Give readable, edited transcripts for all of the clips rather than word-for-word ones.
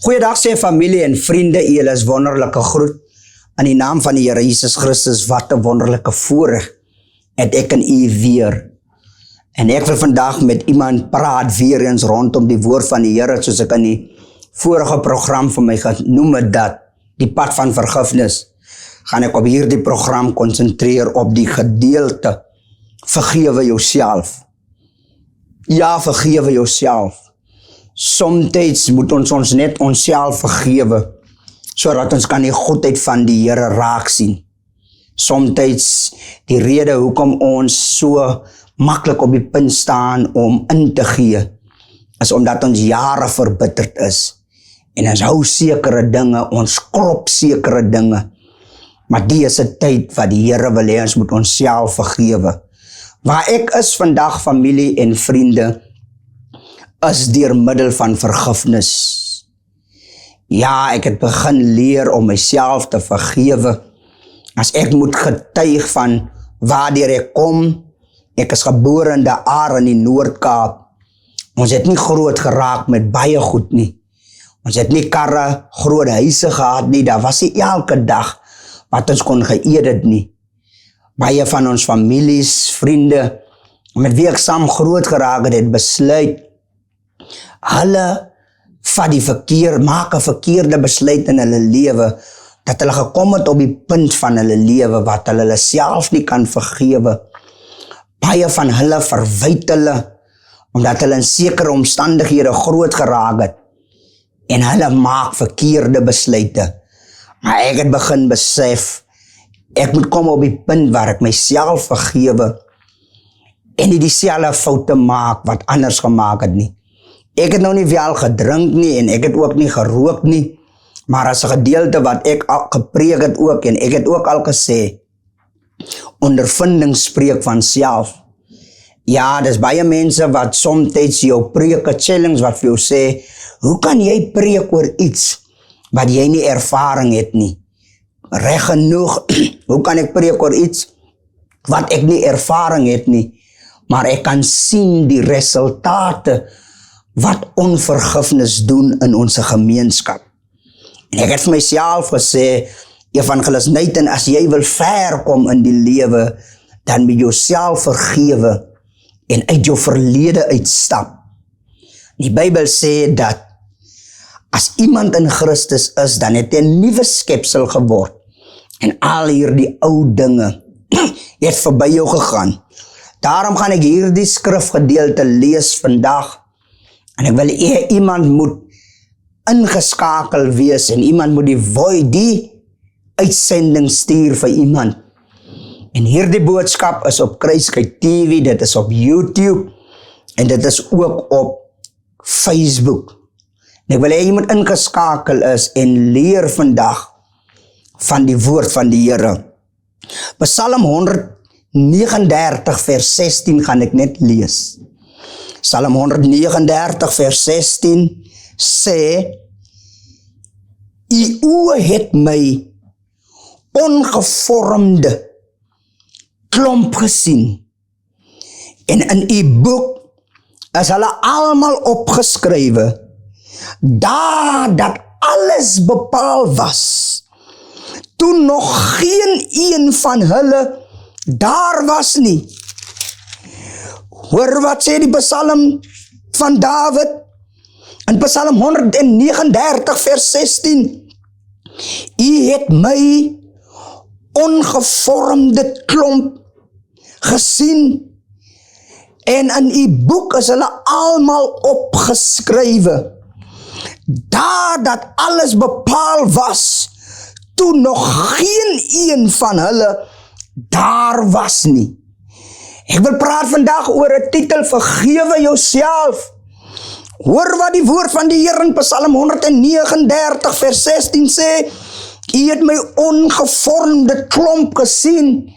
Goeiedag sê familie en vriende, julle is wonderlike groet. In die naam van die Here Jesus Christus, wat 'n wonderlike voorreg het ek en u weer. En ek wil vandag met iemand praat weer eens rondom die woord van die Here, soos ek in die vorige program van my genoem het, dat die pad van vergifnis, gaan ek op hierdie program konsentreer op die gedeelte, vergewe jouself. Ja, vergewe jouself. Somtyds moet ons net onsself vergewe, sodat ons kan die goedheid van die Here raak sien. Somtyds die rede hoekom ons so maklik op die punt staan om in te gee, is omdat ons jare verbitterd is. En ons hou sekere dinge, ons klop sekere dinge. Maar die is 'n tyd wat die Here wil hê ons moet onsself vergewe. Waar ek is vandag, familie en vriende, is deur middel van vergifnis. Ja, ek het begin leer om myself te vergewe. As ek moet getuig van waardeur ek kom, ek is gebore in De Aar in die Noord-Kaap. Ons het nie groot geraak met baie goed nie. Ons het nie karre, groot huise gehad nie, daar was nie elke dag wat ons kon geëet het nie. Baie van ons families, vriende, met wie ek saam groot geraak het besluit, hulle vat die maak 'n verkeerde besluit in hulle lewe, dat hulle gekom het op die punt van hulle lewe, wat hulle self nie kan vergewe. Baie van hulle verwyd hulle, omdat hulle in sekere omstandighede groot geraak het, en hulle maak verkeerde besluite. Maar ek het begin besef, ek moet kom op die punt waar ek myself vergewe, en nie dieselfde foute maak wat anders gemaak het nie. Ek het nou nie wel gedrink nie, en ek het ook nie gerook nie, maar as 'n gedeelte wat ek al gepreek het ook, en ek het ook al gesê, ondervinding spreek van self. Ja, dis baie mense wat somtyds jou preke challenge wat vir jou sê, hoe kan jy preek oor iets wat jy nie ervaring het nie? Reg genoeg, hoe kan ek preek oor iets wat ek nie ervaring het nie, maar ek kan sien die resultate wat onvergifnis doen in ons gemeenskap. En ek het vir myself gesê, Evangelis Nathan, as jy wil ver kom in die lewe, dan moet jy jouself vergewe en uit jou verlede uitstap. Die Bybel sê dat as iemand in Christus is, dan het hy 'n nuwe skepsel geword. En al hierdie ou dinge het verby jou gegaan. Daarom gaan ek hierdie skrifgedeelte lees vandag. En ek wil iemand moet ingeskakel wees, en iemand moet die uitsending stuur vir iemand. En hierdie boodskap is op Kruiskyk TV, dit is op YouTube, en dit is ook op Facebook. En ek wil jy moet ingeskakel is en leer vandag van die woord van die Here. Psalm 139 vers 16 gaan ek net lees. Psalm 139 vers 16 sê, U oë het my ongevormde klomp gesien, en in U boek is hulle almal opgeskrywe, daar dat alles bepaal was, toe nog geen een van hulle daar was nie. Hoor wat sê die Psalm van Dawid in Psalm 139 vers 16. U het my ongevormde klomp gesien, en in U boek is hulle almal opgeskrywe, daar dat alles bepaal was, toe nog geen een van hulle daar was nie. Ek wil praat vandag oor 'n titel, vergewe jouself. Hoor wat die woord van die Here in Psalm 139 vers 16 sê, U het my ongevormde klomp gesien,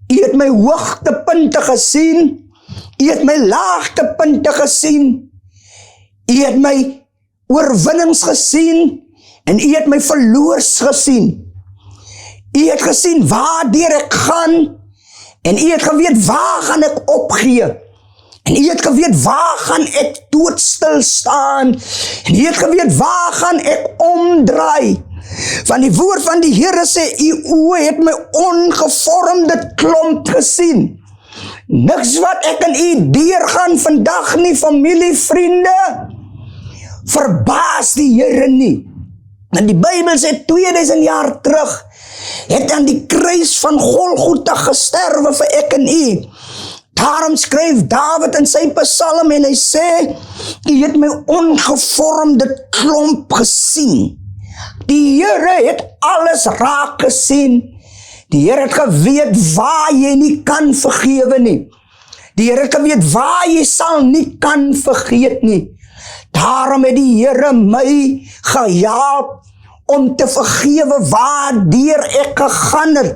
U het my hoogtepunte gesien, U het my laagtepunte gesien, U het my oorwinnings gesien, en U het my verloors gesien. U het gesien waardeur ek gaan, en U het geweet waar gaan ek opgee, En U het geweet, waar gaan ek doodstil staan? En U het geweet, waar gaan ek omdraai? Want die woord van die Here sê, U oë het my ongevormde klomp gesien. Niks wat ek in U deurgaan vandag nie, familie, vriende, verbaas die Here nie. En die Bybel sê 2000 jaar terug, het aan die kruis van Golgotha gesterwe vir ek en U. Daarom skryf Dawid in sy psalm en hy sê, U het my ongevormde klomp gesien. Die Here het alles raak gesien. Die Here het geweet waar jy nie kan vergewe nie. Die Here het geweet waar jy sal nie kan vergeet nie. Daarom het die Here my gehelp om te vergewe waardeur ek gegaan het.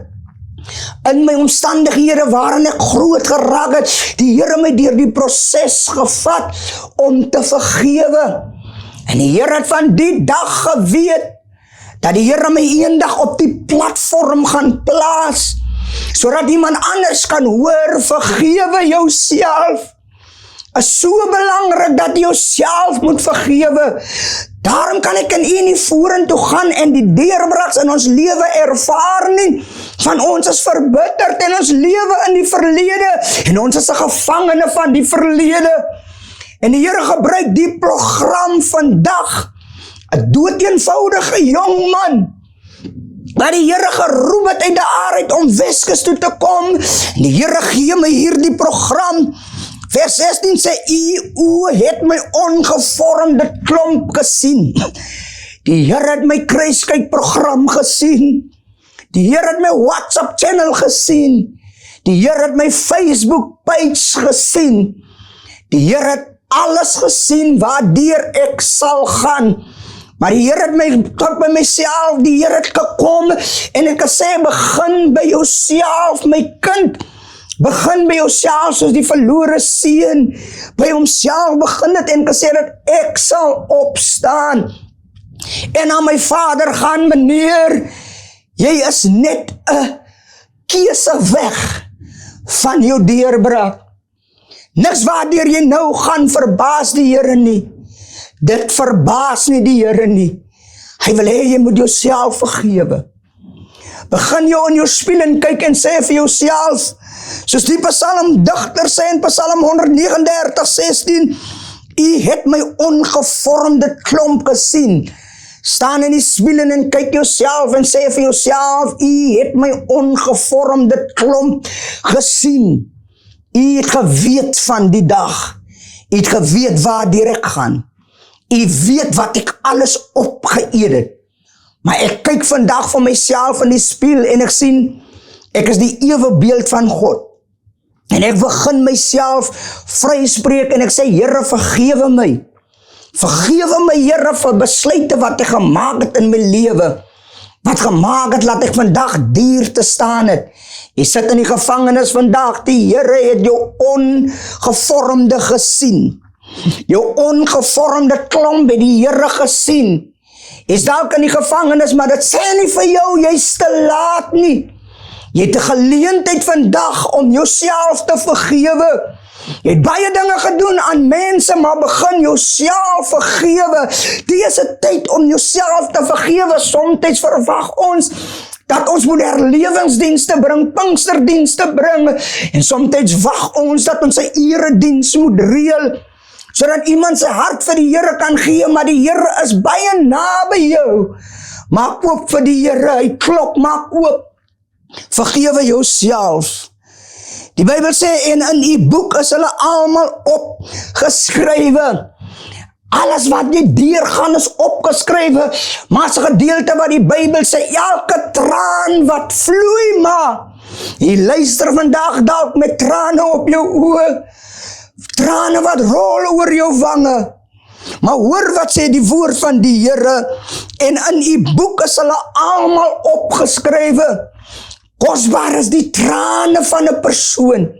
In my omstandighede waarin ek groot geraak het, die Here my deur die proses gevat om te vergewe. En die Here het van die dag geweet, dat die Here my eendag op die platform gaan plaas, sodat iemand anders kan hoor, vergewe jouself. Is so belangrik dat jy jouself moet vergewe. Daarom kan ek in U nie vorentoe gaan en die deurbraks in ons lewe ervaar nie. Van ons is verbitterd en ons lewe in die verlede en ons is 'n gevangene van die verlede. En die Here gebruik die program vandag. 'n doodeenvoudige jong man wat die Here geroep het uit die aard om Weskus toe te kom. En die Here gee my hierdie program. Vers 16 sê, U oë het my ongevormde klomp gesien. Die Here het my kruiskyk program gesien. Die Here het my WhatsApp channel gesien. Die Here het my Facebook page gesien. Die Here het alles gesien waardeur ek sal gaan. Maar die Here het my tot by myself, die Here het gekom en ek gesê, begin by jouself, my kind. Begin by jouself soos die verlore seun by homself begin het en gesê dat ek sal opstaan en aan my vader gaan, meneer, jy is net 'n keuse weg van jou deurbraak. Niks waardeur jy nou gaan verbaas die Here nie. Dit verbaas nie die Here nie. Hy wil hê jy moet jouself vergewe. Begin jou in jou spieël en kyk en sê vir jouself, soos die psalmdigter sê in Psalm 139:16, U het my ongevormde klomp gesien. Staan in die spieël en kyk jouself en sê vir jouself, U het my ongevormde klomp gesien. U het geweet van die dag. U het geweet waardeur ek gaan. U weet wat ek alles opgeëet het. Maar ek kyk vandag van myself in die spieël en ek sien, ek is die ewebeeld van God. En ek begin myself vryspreek en ek sê, Here, vergewe my. Vergewe my, Here, vir besluite wat ek gemaak het in my lewe. Wat gemaak het, laat ek vandag duur te staan het. Jy sit in die gevangenis vandag, die Here het jou ongevormde gesien. Jou ongevormde klomp het die Here gesien. Is dalk in die gevangenis, maar dit sê nie vir jou, jy's te laat nie. Jy het 'n geleentheid vandag om jouself te vergewe. Jy het baie dinge gedoen aan mense, maar begin jouself vergewe. Dit is 'n tyd om jouself te vergewe. Soms verwag ons dat ons moet herlewingsdienste bring, Pinksterdienste bring, en soms wag ons dat ons 'n erediens moet reël, sodat iemand sy hart vir die Here kan gee, maar die Here is baie naby jou. Maak oop vir die Here, hy klop, maak oop. Vergewe jouself. Die Bybel sê, en in U boek is hulle almal opgeskrywe. Alles wat jy deurgaan is opgeskrywe, maar as 'n gedeelte wat die Bybel sê, elke traan wat vloei maar. Jy luister vandag dalk met trane op jou oë, trane wat rol oor jou wange. Maar hoor wat sê die woord van die Here, en in U boek is hulle almal opgeskrywe. Kosbaar is die trane van 'n persoon.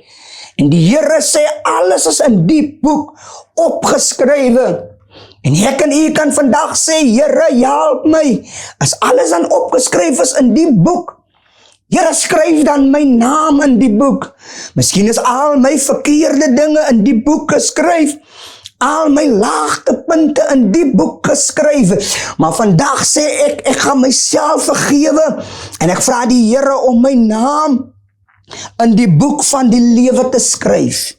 En die Here sê, alles is in die boek opgeskrywe. En ek en U kan vandag sê, Here, help my. As alles dan opgeskryf is in die boek, Here, skryf dan my naam in die boek. Miskien is al my verkeerde dinge in die boek geskryf. Al my laagtepunte in die boek geskryf. Maar vandag sê ek gaan myself vergewe. En ek vra die Here om my naam in die boek van die lewe te skryf.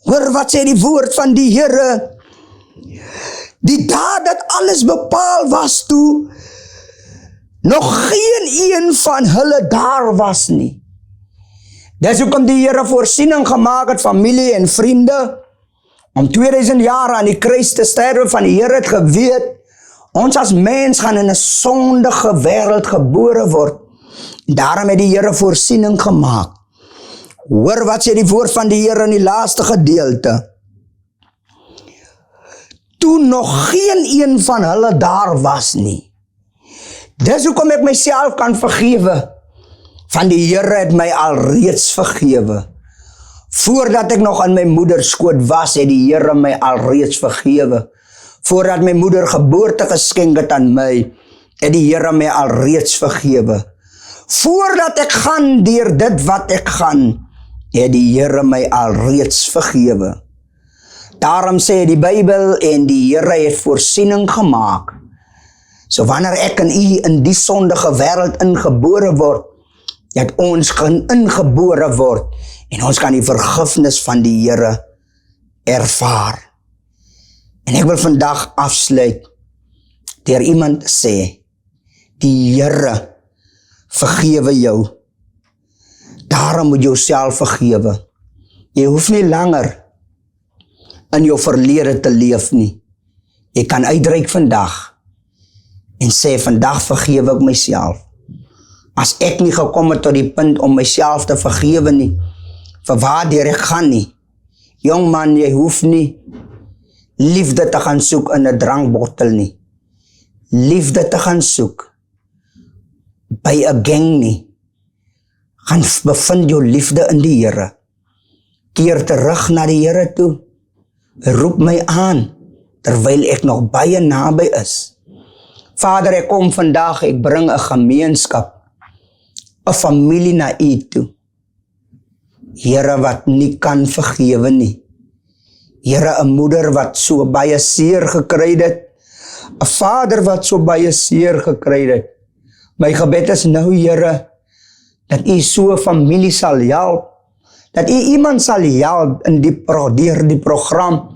Hoor wat sê die woord van die Here. Die daad dat alles bepaal was toe, nog geen een van hulle daar was nie. Dis hoekom die Here voorsiening gemaak het, familie en vriende, om 2000 jaar aan die kruis te sterwe. Van die Here het geweet, ons as mens gaan in 'n sondige wêreld gebore word. Daarom het die Here voorsiening gemaak. Hoor wat sê die woord van die Here in die laaste gedeelte. Toe nog geen een van hulle daar was nie. Dis hoekom ek myself kan vergewe. Van die Here het my alreeds vergewe. Voordat ek nog in my moeder skoot was, het die Here my alreeds vergewe. Voordat my moeder geboorte geskenk het aan my, het die Here my alreeds vergewe. Voordat ek gaan deur dit wat ek gaan, het die Here my alreeds vergewe. Daarom sê die Bybel, en die Here het voorsiening gemaak. So wanneer ek en u in die sondige wêreld ingebore word, dat ons kan ingebore word, en ons kan die vergifnis van die Here ervaar. En ek wil vandag afsluit, deur iemand te sê, die Here vergewe jou. Daarom moet jy jouself vergewe. Jy hoef nie langer in jou verlede te leef nie. Jy kan uitreik vandag en sê, vandag vergewe ek myself. As ek nie gekom het tot die punt om myself te vergewe nie, vir waardeur ek gaan nie. Jong man, jy hoef nie liefde te gaan soek in 'n drankbottel nie. Liefde te gaan soek by 'n gang nie. Gaan bevind jou liefde in die Here. Keer terug na die Here toe. Roep my aan, terwyl ek nog baie naby is. Vader, ek kom vandag, ek bring 'n gemeenskap, 'n familie na u toe. Here, wat nie kan vergewe nie. Here, 'n moeder wat so baie seer gekry het, 'n vader wat so baie seer gekry het. My gebed is nou, Here, dat u so 'n familie sal help, dat u iemand sal help in deur die program,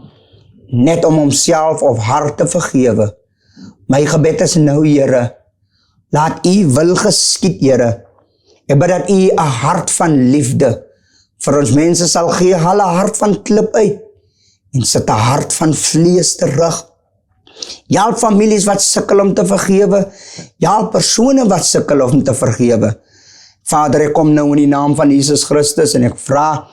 net om homself of haar te vergewe. My gebed is nou, Here, laat u wil geskied, Here. Ek bid dat u 'n hart van liefde vir ons mense sal gee, haal 'n hart van klip uit, en sit 'n hart van vlees terug. Help families wat sukkel om te vergewe, help persone wat sukkel om te vergewe. Vader, ek kom nou in die naam van Jesus Christus, en ek vra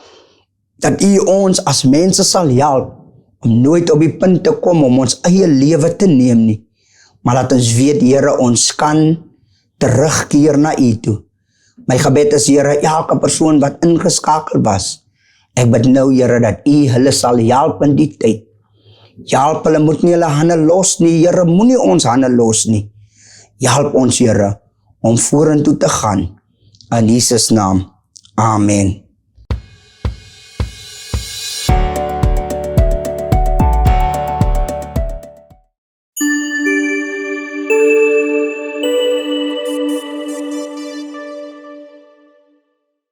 dat u ons as mense sal help, om nooit op die punt te kom om ons eie lewe te neem nie, maar laat ons weet, Here, ons kan terugkeer na u toe. My gebed is, Here, elke persoon wat ingeskakel was, ek bid nou, Here, dat u hulle sal help in die tyd. Help hulle, moet nie hulle hande los nie, Here, moenie ons hande los nie. Help ons, Here, om vorentoe te gaan. In Jesus naam, amen.